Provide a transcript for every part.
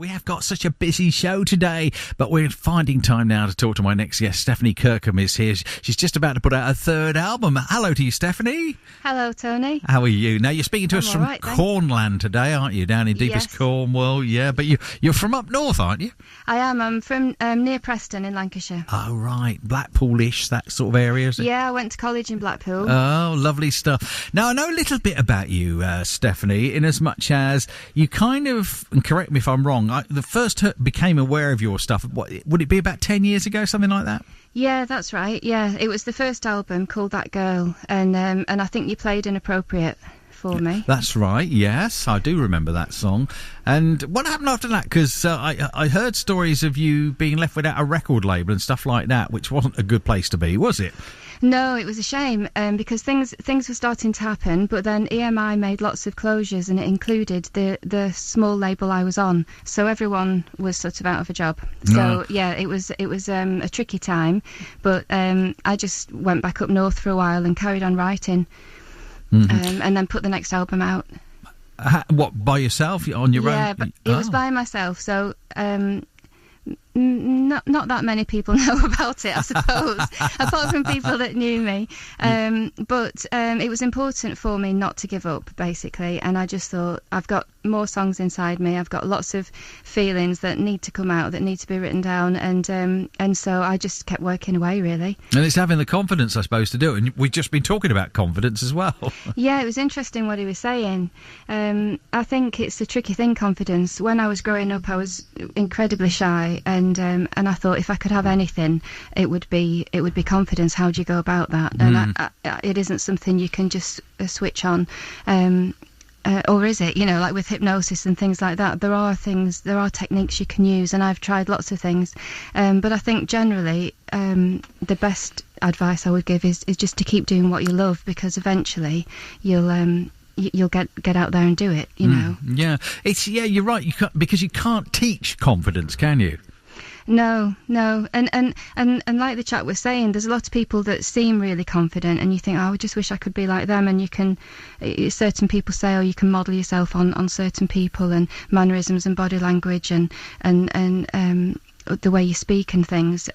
We have got such a busy show today, but we're finding time now to talk to my next guest. Stephanie Kirkham is here. She's just about to put out her third album. Hello to you, Stephanie. Hello, Tony. How are you? Now, you're speaking to us from right, Cornland today, aren't you? Down in deepest Cornwall, yeah. But you're from up north, aren't you? I am. I'm from near Preston in Lancashire. Oh, right. Blackpool-ish, that sort of area, is it? Yeah, I went to college in Blackpool. Oh, lovely stuff. Now, I know a little bit about you, Stephanie, in as much as you kind of, and correct me if I'm wrong, the first became aware of your stuff, what, would it be about 10 years ago, something like that? Yeah, that's right. Yeah, it was the first album called That Girl, and I think you played Inappropriate for me. That's right, yes, I do remember that song. And what happened after that? Because I heard stories of you being left without a record label and stuff like that, which wasn't a good place to be, was it? No, it was a shame because things were starting to happen, but then EMI made lots of closures, and it included the small label I was on, so everyone was sort of out of a job. So yeah, it was a tricky time, but I just went back up north for a while and carried on writing, and then put the next album out. What, by yourself, on your own? Yeah, but it was by myself, so not that many people know about it, I suppose, apart from people that knew me. But it was important for me not to give up, basically, and I just thought, I've got more songs inside me, I've got lots of feelings that need to come out, that need to be written down, and so I just kept working away, really. And it's having the confidence, I suppose, to do it, and we've just been talking about confidence as well. Yeah, it was interesting what he was saying. I think it's a tricky thing, confidence. When I was growing up, I was incredibly shy, and I thought if I could have anything, it would be confidence. How do you go about that? And it isn't something you can just switch on, or is it? You know, like with hypnosis and things like that. There are techniques you can use, and I've tried lots of things. But I think generally, the best advice I would give is just to keep doing what you love, because eventually you'll get out there and do it, you know. Yeah, you're right. Because you can't teach confidence, can you? No, and like the chap was saying, there's a lot of people that seem really confident, and you think, oh, I just wish I could be like them. And you can, certain people say, oh, you can model yourself on certain people and mannerisms and body language and the way you speak and things,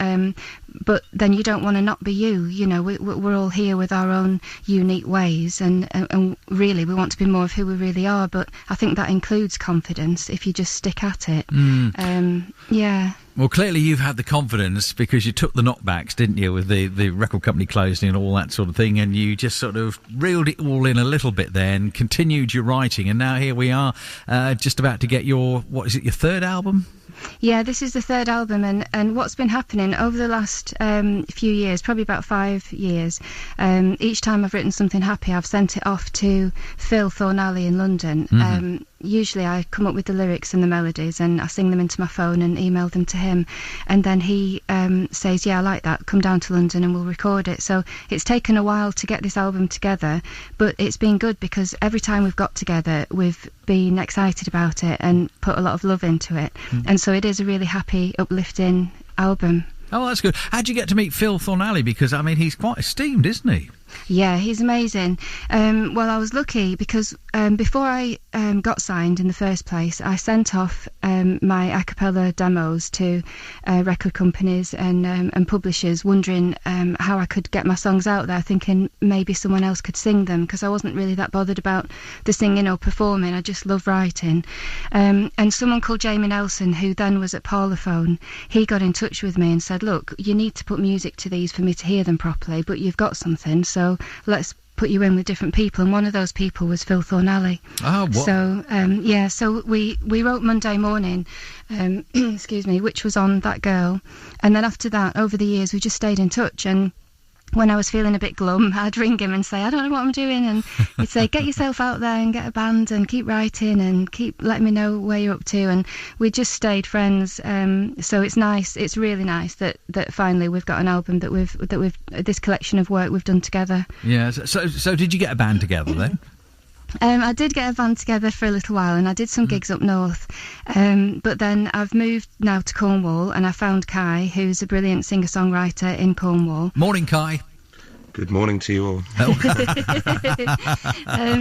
but then you don't want to not be you. You know, we're all here with our own unique ways, and really we want to be more of who we really are. But I think that includes confidence if you just stick at it. Yeah. Well, clearly you've had the confidence because you took the knockbacks, didn't you, with the record company closing and all that sort of thing, and you just sort of reeled it all in a little bit then, continued your writing, and now here we are, just about to get your third album? Yeah, this is the third album, and what's been happening over the last few years, probably about 5 years, each time I've written something happy, I've sent it off to Phil Thornalley in London. Usually I come up with the lyrics and the melodies, and I sing them into my phone and email them to him, and then he says, yeah, I like that, come down to London and we'll record it. So it's taken a while to get this album together, but it's been good because every time we've got together we've been excited about it and put a lot of love into it, and so it is a really happy, uplifting album. Oh, that's good. How'd you get to meet Phil Thornalley? Because, I mean, he's quite esteemed, isn't he? Yeah, he's amazing. Well, I was lucky because before I got signed in the first place, I sent off my a cappella demos to record companies and publishers, wondering how I could get my songs out there, thinking maybe someone else could sing them, because I wasn't really that bothered about the singing or performing. I just love writing. And someone called Jamie Nelson, who then was at Parlophone, he got in touch with me and said, look, you need to put music to these for me to hear them properly, but you've got something, so let's put you in with different people. And one of those people was Phil Thornalley. Oh, what? So so we wrote Monday Morning, excuse me, which was on That Girl, and then after that, over the years, we just stayed in touch. And when I was feeling a bit glum, I'd ring him and say, I don't know what I'm doing, and he'd say, get yourself out there and get a band and keep writing and keep letting me know where you're up to. And we just stayed friends. So it's nice, it's really nice that finally we've got an album that we've this collection of work we've done together. Yeah, so did you get a band together then? I did get a band together for a little while, and I did some gigs up north, but then I've moved now to Cornwall, and I found Kai, who's a brilliant singer-songwriter in Cornwall. Morning, Kai. Good morning to you all.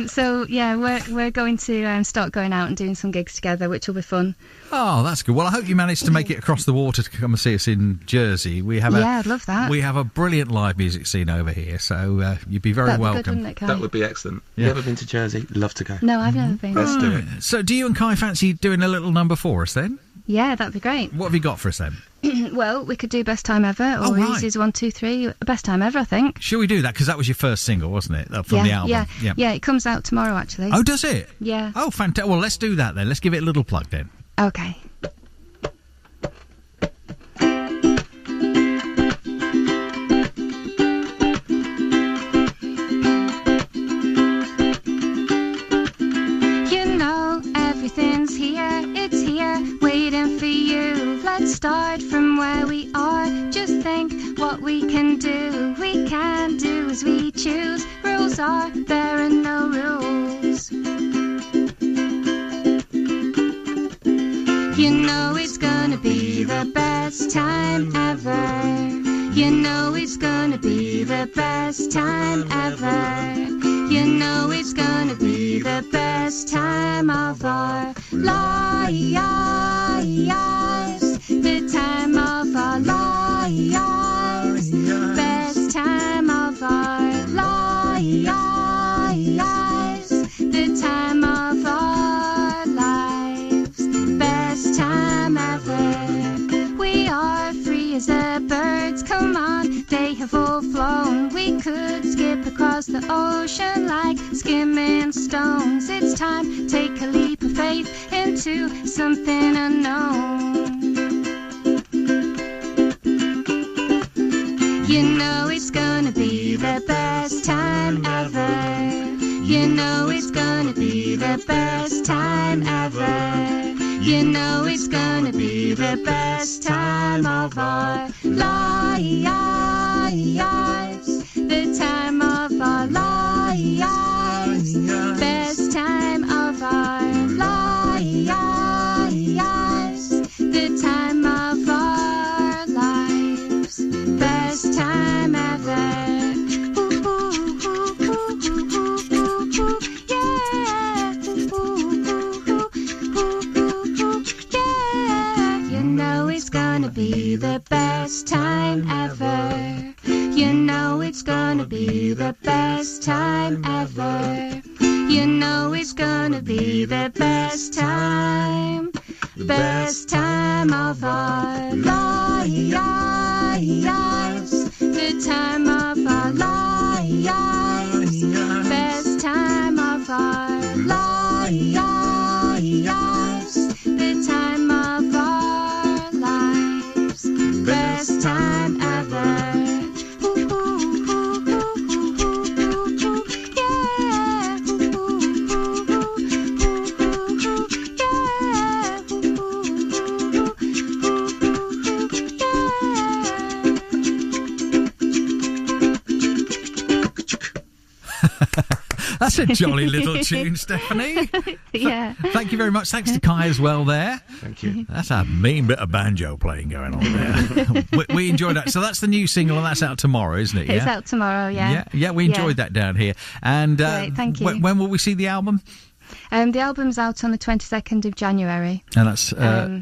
So yeah, we're going to start going out and doing some gigs together, which will be fun. Oh, that's good. Well, I hope you managed to make it across the water to come and see us in Jersey. I'd love that. We have a brilliant live music scene over here, so you'd be very welcome. Good, wouldn't it, Kai? That would be excellent. You ever been to Jersey? Love to go. No, I've never been. Let's do it. So do you and Kai fancy doing a little number for us then? Yeah, that'd be great. What have you got for us then? Well, we could do Best Time Ever, or Easy's 1, 2, 3. Best Time Ever, I think. Shall we do that? Because that was your first single, wasn't it? From the album. Yeah, it comes out tomorrow, actually. Oh, does it? Yeah. Oh, fantastic. Well, let's do that then. Let's give it a little plug then. Okay. Everything's here, it's here, waiting for you. Let's start from where we are. Just think what we can do. We can do as we choose. Rules are, there are no rules. You know it's gonna be the best time ever. You know it's gonna be the best time ever. You know it's gonna be the best time of our lives. The time of our lives. Best time of our lives. The time of our lives. Best time ever. We are free as the birds, come on, they have all flown. We could skip across the ocean like skimming stones. It's time, take a leap of faith into something unknown. You know it's gonna be the best time ever. You know it's gonna be the best time ever. You know it's gonna be the best time of our lives. The time of our lives. Best time of our lives. The time of our lives. Best time ever. Be the best time ever. You know it's gonna be the best time ever. You know it's gonna be the best time of our lives. The time of our lives. Best time of our lives. The time of our lives. Best time ever. That's a jolly little tune, Stephanie. Yeah. Thank you very much. Thanks to Kai as well there. Thank you. That's a mean bit of banjo playing going on there. we enjoyed that. So that's the new single and that's out tomorrow, isn't it? Yeah? It's out tomorrow, yeah. Yeah, we enjoyed that down here. And great, thank you. When will we see the album? The album's out on the 22nd of January. And that's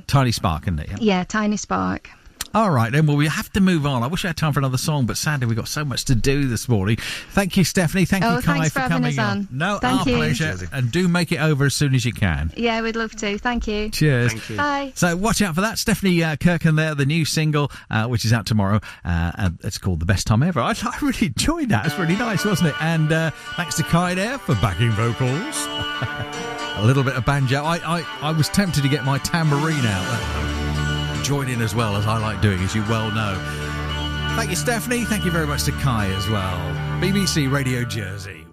Tiny Spark, isn't it? Yeah, Tiny Spark. All right, then. Well, we have to move on. I wish I had time for another song, but sadly we've got so much to do this morning. Thank you, Stephanie. Thank you, Kai, for coming on. No, our pleasure. And do make it over as soon as you can. Yeah, we'd love to. Thank you. Cheers. Thank you. Bye. So watch out for that. Stephanie Kirkham there, the new single, which is out tomorrow. And it's called The Best Time Ever. I really enjoyed that. It's really nice, wasn't it? And thanks to Kai there for backing vocals. A little bit of banjo. I was tempted to get my tambourine out. Join in as well, as I like doing, as you well know. Thank you, Stephanie. Thank you very much to Kai as well. BBC Radio Jersey.